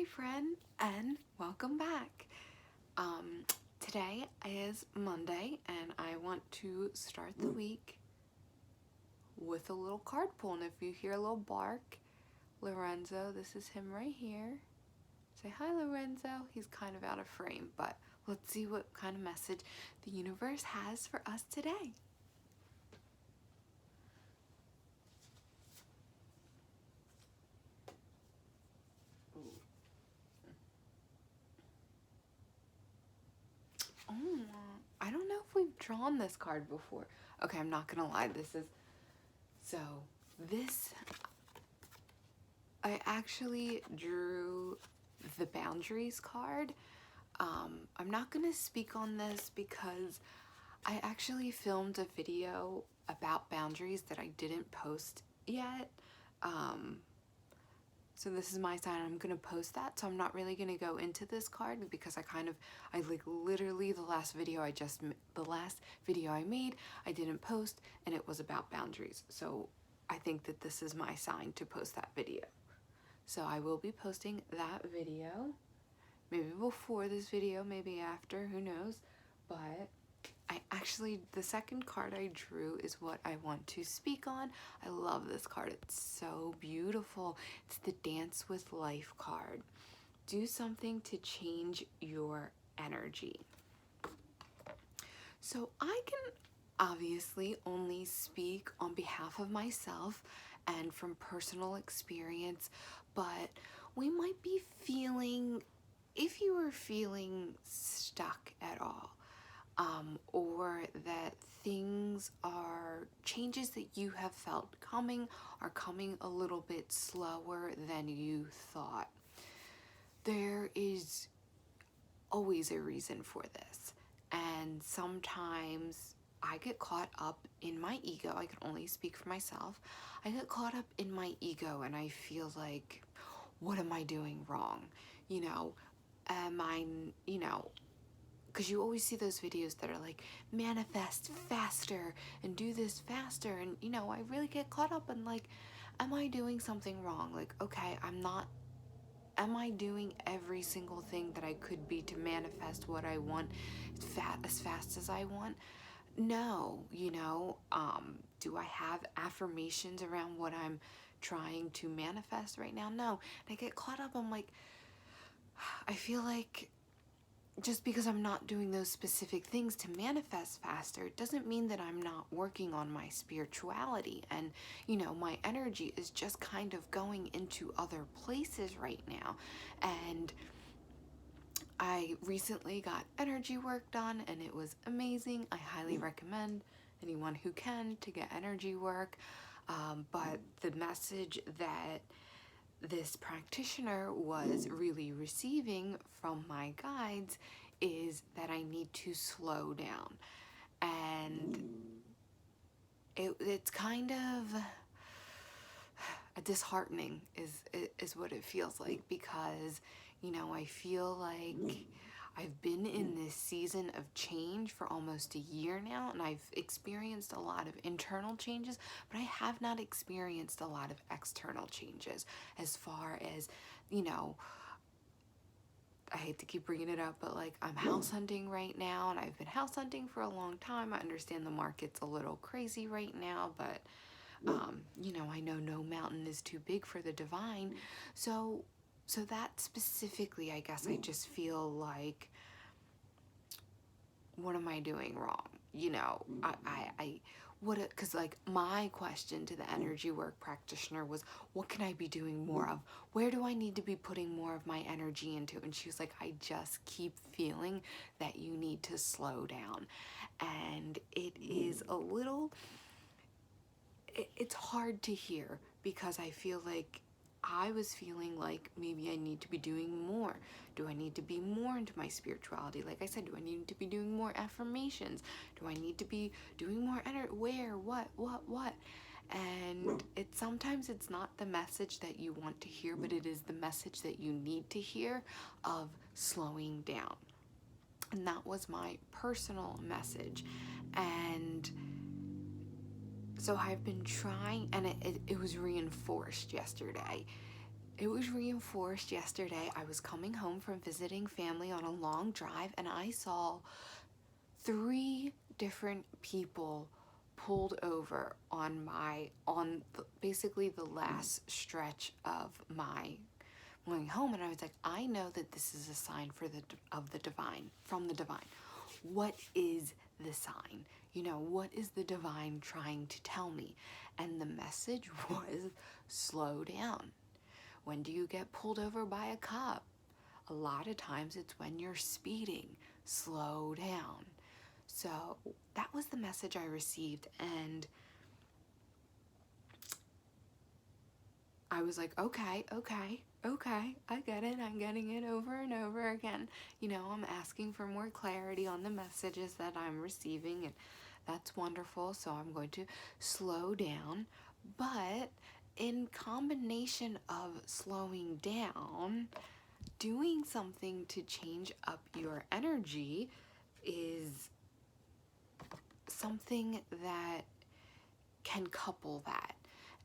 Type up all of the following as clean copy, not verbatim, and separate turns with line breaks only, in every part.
friend, and welcome back. Today is Monday, and I want to start the week with a little card pull. And if you hear a little bark, Lorenzo, this is him right here. Say hi, Lorenzo. He's kind of out of frame, but let's see what kind of message the universe has for us today. Oh, I don't know if we've drawn this card before. Okay, I'm not gonna lie. This, I actually drew the boundaries card. I'm not gonna speak on this because I actually filmed a video about boundaries that I didn't post yet. So this is my sign. I'm gonna post that. So I'm not really gonna go into this card because I literally the last video I made, I didn't post, and it was about boundaries. So I think that this is my sign to post that video. So I will be posting that video, maybe before this video, maybe after, who knows. But the second card I drew is what I want to speak on. I love this card. It's so beautiful. It's the Dance with Life card. Do something to change your energy. So I can obviously only speak on behalf of myself and from personal experience, but we might be feeling, if you are feeling stuck at all, or that changes that you have felt are coming a little bit slower than you thought. There is always a reason for this, and sometimes I get caught up in my ego. I can only speak for myself. I get caught up in my ego and I feel like, what am I doing wrong? Because you always see those videos that are like, manifest faster and do this faster. And, I really get caught up in like, am I doing something wrong? Like, okay, am I doing every single thing that I could be to manifest what I want as fast as I want? No, do I have affirmations around what I'm trying to manifest right now? No. And I get caught up, I'm like, I feel like just because I'm not doing those specific things to manifest faster, it doesn't mean that I'm not working on my spirituality. And, my energy is just kind of going into other places right now. And I recently got energy work done and it was amazing. I highly recommend anyone who can to get energy work. But the message that this practitioner was really receiving from my guides is that I need to slow down. And it's kind of disheartening is what it feels like, because I feel like I've been in this season of change for almost a year now, and I've experienced a lot of internal changes, but I have not experienced a lot of external changes as far as, I hate to keep bringing it up, but like I'm house hunting right now, and I've been house hunting for a long time. I understand the market's a little crazy right now, but I know no mountain is too big for the divine. So that specifically, I guess I just feel like, what am I doing wrong? Because like my question to the energy work practitioner was, what can I be doing more of? Where do I need to be putting more of my energy into? And she was like, I just keep feeling that you need to slow down. And it is it's hard to hear, because I feel like I was feeling like maybe I need to be doing more. Do I need to be more into my spirituality? Like I said, do I need to be doing more affirmations? Do I need to be doing more where, what? And sometimes it's not the message that you want to hear, but it is the message that you need to hear of slowing down. And that was my personal message. And so I've been trying, and it was reinforced yesterday. it was reinforced yesterday. I was coming home from visiting family on a long drive, and I saw 3 different people pulled over basically the last stretch of my going home, and I was like, I know that this is a sign of the divine, from the divine. What is the sign? What is the divine trying to tell me? And the message was, slow down. When do you get pulled over by a cop? A lot of times it's when you're speeding. Slow down. So that was the message I received, and I was like, okay, I get it. I'm getting it over and over again. I'm asking for more clarity on the messages that I'm receiving, and that's wonderful. So I'm going to slow down. But in combination of slowing down, doing something to change up your energy is something that can couple that.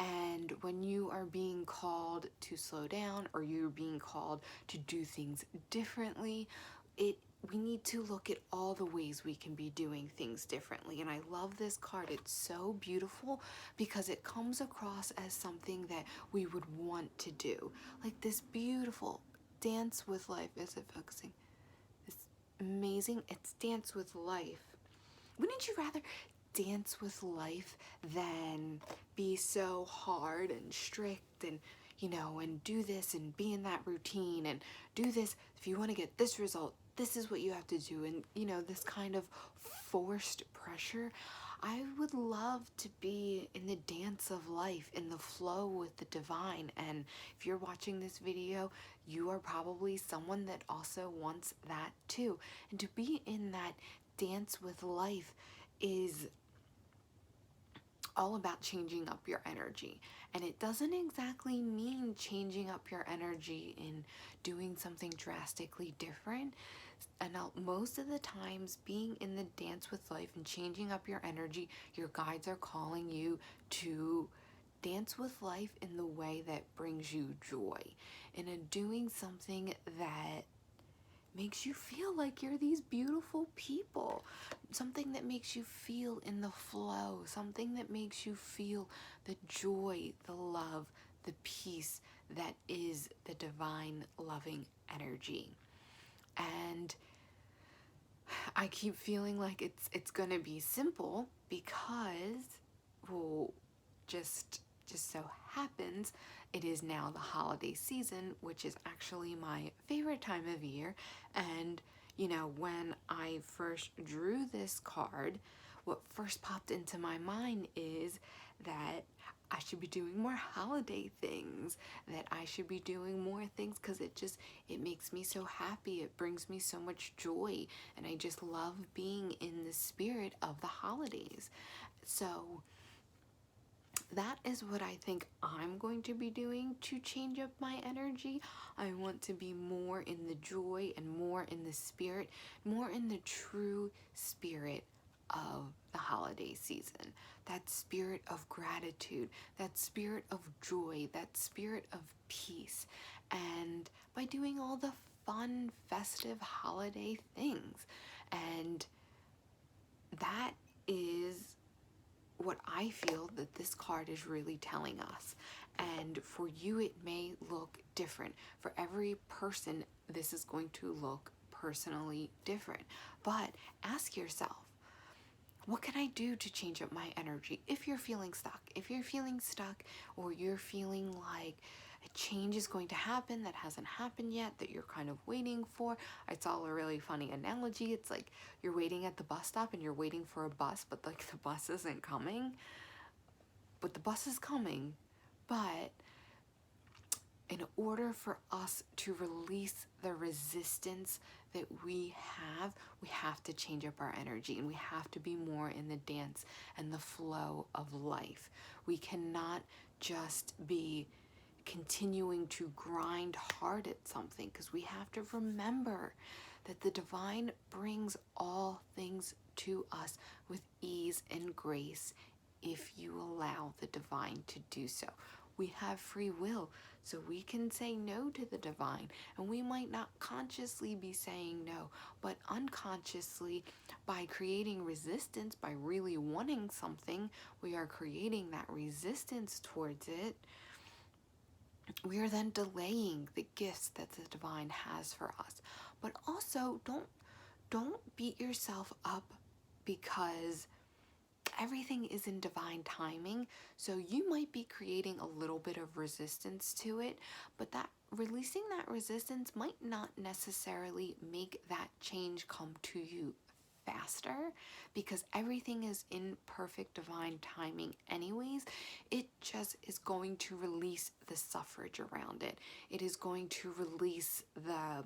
And when you are being called to slow down, or you're being called to do things differently, we need to look at all the ways we can be doing things differently. And I love this card. It's so beautiful because it comes across as something that we would want to do. Like this beautiful dance with life. Is it focusing? It's amazing. It's dance with life. Wouldn't you rather dance with life than be so hard and strict and and do this and be in that routine and do this? If you want to get this result, this is what you have to do, and this kind of forced pressure. I would love to be in the dance of life, in the flow with the divine. And if you're watching this video, you are probably someone that also wants that too. And to be in that dance with life is all about changing up your energy. And it doesn't exactly mean changing up your energy in doing something drastically different. And most of the times, being in the dance with life and changing up your energy, your guides are calling you to dance with life in the way that brings you joy, and in doing something that makes you feel like you're these beautiful people, something that makes you feel in the flow, something that makes you feel the joy, the love, the peace that is the divine loving energy. And I keep feeling like it's gonna be simple because, well, just so happens it is now the holiday season, which is actually my favorite time of year. And when I first drew this card, what first popped into my mind is that I should be doing more holiday things, that I should be doing more things, because it makes me so happy. It brings me so much joy, and I just love being in the spirit of the holidays. So that is what I think I'm going to be doing to change up my energy. I want to be more in the joy and more in the spirit, more in the true spirit of the holiday season. That spirit of gratitude, that spirit of joy, that spirit of peace. And by doing all the fun, festive holiday things. And that is what I feel that this card is really telling us. And for you, it may look different. For every person, this is going to look personally different. But ask yourself, what can I do to change up my energy? If you're feeling stuck, or you're feeling like a change is going to happen that hasn't happened yet, that you're kind of waiting for. I saw a really funny analogy. It's like you're waiting at the bus stop and you're waiting for a bus, but like the bus isn't coming. But the bus is coming. But in order for us to release the resistance that we have to change up our energy, and we have to be more in the dance and the flow of life. We cannot just be continuing to grind hard at something, because we have to remember that the divine brings all things to us with ease and grace if you allow the divine to do so. We have free will, so we can say no to the divine. And we might not consciously be saying no, but unconsciously, by creating resistance, by really wanting something, we are creating that resistance towards it. We are then delaying the gifts that the divine has for us. But also, don't beat yourself up because everything is in divine timing. So you might be creating a little bit of resistance to it, but that releasing that resistance might not necessarily make that change come to you faster, because everything is in perfect divine timing anyways. It just is going to release the suffrage around it. It is going to release the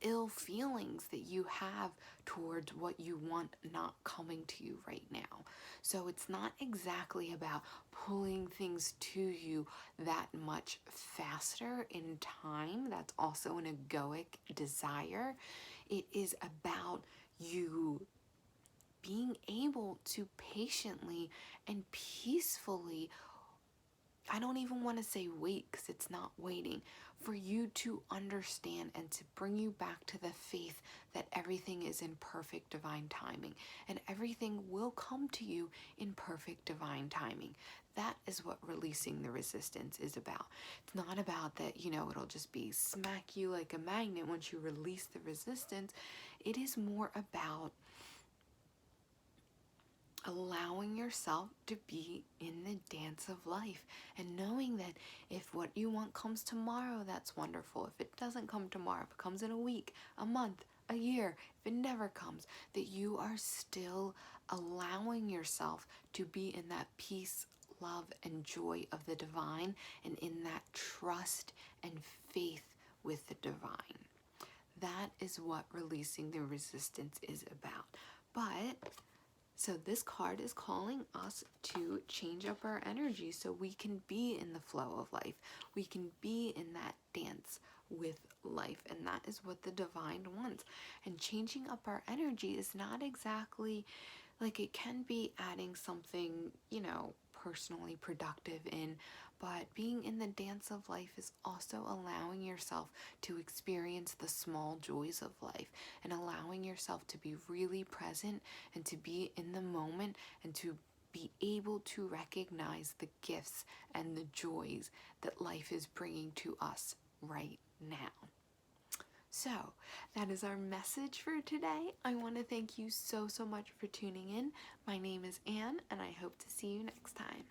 ill feelings that you have towards what you want not coming to you right now. So it's not exactly about pulling things to you that much faster in time. That's also an egoic desire. It is about you being able to patiently and peacefully, I don't even want to say wait because it's not waiting, for you to understand and to bring you back to the faith that everything is in perfect divine timing and everything will come to you in perfect divine timing. That is what releasing the resistance is about. It's not about that, it'll just be smack you like a magnet once you release the resistance. It is more about allowing yourself to be in the dance of life and knowing that if what you want comes tomorrow, that's wonderful. If it doesn't come tomorrow, if it comes in a week, a month, a year, if it never comes, that you are still allowing yourself to be in that peace, love, and joy of the divine, and in that trust and faith with the divine. That is what releasing the resistance is about. But so this card is calling us to change up our energy so we can be in the flow of life. We can be in that dance with life, and that is what the divine wants. And changing up our energy is not exactly like, it can be adding something, personally productive in, but being in the dance of life is also allowing yourself to experience the small joys of life and allowing yourself to be really present and to be in the moment and to be able to recognize the gifts and the joys that life is bringing to us right now. So, that is our message for today. I want to thank you so much for tuning in. My name is Anne, and I hope to see you next time.